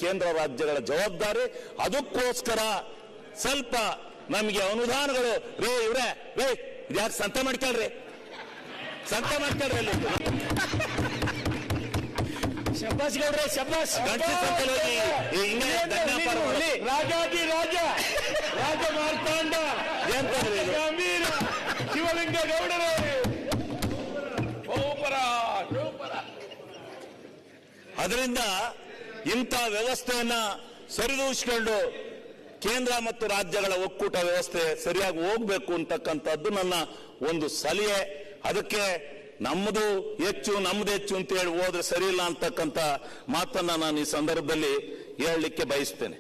ಕೇಂದ್ರ ರಾಜ್ಯಗಳ ಜವಾಬ್ದಾರಿ. ಅದಕ್ಕೋಸ್ಕರ ಸ್ವಲ್ಪ ನಮಗೆ ಅನುದಾನಗಳು ಇವ್ರೆ ಯಾಕೆ ಸಂತ ಮಾಡ್ಕೊಳ್ರಿ ಅಲ್ಲಿ ಶಬ್ಬಾಸ್ ಗೌಡ್ರೆ ಶಬ್ಬಾಸ್. ರಾಜಾದಿ ರಾಜ ಮಾರ್ತಾಂಡ ಗಂಭೀರ ಶಿವಲಿಂಗ ಗೌಡರೇ ಅದರಿಂದ ಇಂಥ ವ್ಯವಸ್ಥೆಯನ್ನ ಸರಿದೂಗಿಸಿಕೊಂಡು ಕೇಂದ್ರ ಮತ್ತು ರಾಜ್ಯಗಳ ಒಕ್ಕೂಟ ವ್ಯವಸ್ಥೆ ಸರಿಯಾಗಿ ಹೋಗ್ಬೇಕು ಅಂತಕ್ಕಂಥದ್ದು ನನ್ನ ಒಂದು ಸಲಹೆ. ಅದಕ್ಕೆ ನಮ್ಮದು ಹೆಚ್ಚು ಅಂತ ಹೇಳಿ ಹೋದ್ರೆ ಸರಿ ಇಲ್ಲ ಅಂತಕ್ಕಂಥ ಮಾತನ್ನ ನಾನು ಈ ಸಂದರ್ಭದಲ್ಲಿ ಹೇಳಲಿಕ್ಕೆ ಬಯಸ್ತೇನೆ.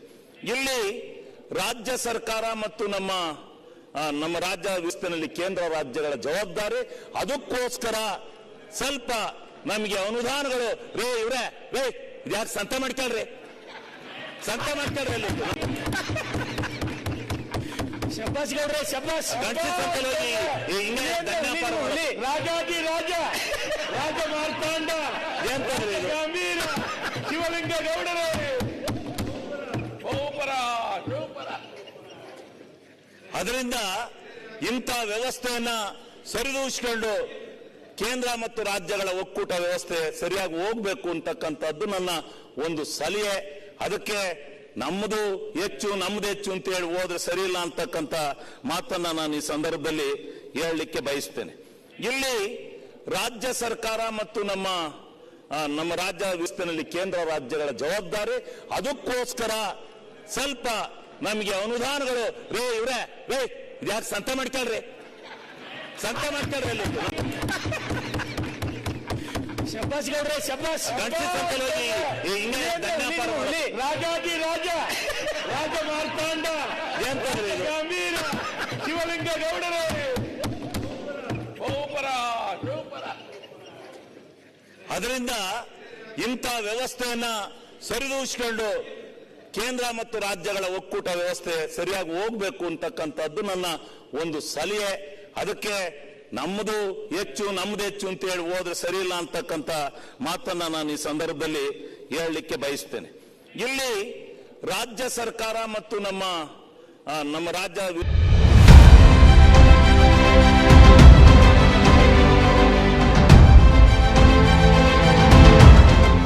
ಇಲ್ಲಿ ರಾಜ್ಯ ಸರ್ಕಾರ ಮತ್ತು ನಮ್ಮ ರಾಜ್ಯ ವ್ಯವಸ್ಥೆಯಲ್ಲಿ ಕೇಂದ್ರ ರಾಜ್ಯಗಳ ಜವಾಬ್ದಾರಿ. ಅದಕ್ಕೋಸ್ಕರ ಸ್ವಲ್ಪ ನಮಗೆ ಅನುದಾನಗಳು ಇವ್ರೆ ಯಾಕೆ ಸಂತ ಮಾಡ್ಕೊಳ್ರಿ ಅಲ್ಲಿ ಶಬ್ಬಾಸ್ ಗೌಡ್ರೆ ಶಬ್ಬಾಸ್. ರಾಜಾದಿ ರಾಜ ಮಾರ್ತಾಂಡ ಗಂಭೀರ ಶಿವಲಿಂಗ ಗೌಡರೇ ಅದರಿಂದ ಇಂಥ ವ್ಯವಸ್ಥೆಯನ್ನ ಸರಿದೂಗಿಸಿಕೊಂಡು ಕೇಂದ್ರ ಮತ್ತು ರಾಜ್ಯಗಳ ಒಕ್ಕೂಟ ವ್ಯವಸ್ಥೆ ಸರಿಯಾಗಿ ಹೋಗ್ಬೇಕು ಅಂತಕ್ಕಂಥದ್ದು ನನ್ನ ಒಂದು ಸಲಹೆ. ಅದಕ್ಕೆ ನಮ್ಮದು ಹೆಚ್ಚು ಅಂತ ಹೇಳಿ ಹೋದ್ರೆ ಸರಿ ಇಲ್ಲ ಅಂತಕ್ಕಂಥ ಮಾತನ್ನ ನಾನು ಈ ಸಂದರ್ಭದಲ್ಲಿ ಹೇಳಲಿಕ್ಕೆ ಬಯಸ್ತೇನೆ. ಇಲ್ಲಿ ರಾಜ್ಯ ಸರ್ಕಾರ ಮತ್ತು ನಮ್ಮ ರಾಜ್ಯ ವ್ಯವಸ್ಥೆಯಲ್ಲಿ ಕೇಂದ್ರ ರಾಜ್ಯಗಳ ಜವಾಬ್ದಾರಿ. ಅದಕ್ಕೋಸ್ಕರ ಸ್ವಲ್ಪ ನಮಗೆ ಅನುದಾನಗಳು ಇವ್ರೆ ಯಾಕೆ ಸಂತ ಮಾಡ್ಕೊಳ್ರಿ ಅಲ್ಲಿ ಶಬ್ಬಾಸ್ ಗೌಡ್ರೆ ಶಬ್ಬಾಸ್. ರಾಜಾದಿ ರಾಜ ಮಾರ್ತಾಂಡ ಗಂಭೀರ ಶಿವಲಿಂಗ ಗೌಡರೇ ಅದರಿಂದ ಇಂಥ ವ್ಯವಸ್ಥೆಯನ್ನ ಸರಿದೂಗಿಸಿಕೊಂಡು ಕೇಂದ್ರ ಮತ್ತು ರಾಜ್ಯಗಳ ಒಕ್ಕೂಟ ವ್ಯವಸ್ಥೆ ಸರಿಯಾಗಿ ಹೋಗ್ಬೇಕು ಅಂತಕ್ಕಂಥದ್ದು ನನ್ನ ಒಂದು ಸಲಹೆ. ಅದಕ್ಕೆ ನಮ್ಮದು ಹೆಚ್ಚು ಅಂತ ಹೇಳಿ ಹೋದ್ರೆ ಸರಿ ಇಲ್ಲ ಅಂತಕ್ಕಂಥ ಮಾತನ್ನ ನಾನು ಈ ಸಂದರ್ಭದಲ್ಲಿ ಹೇಳಲಿಕ್ಕೆ ಬಯಸ್ತೇನೆ. ಇಲ್ಲಿ ರಾಜ್ಯ ಸರ್ಕಾರ ಮತ್ತು ನಮ್ಮ ರಾಜ್ಯ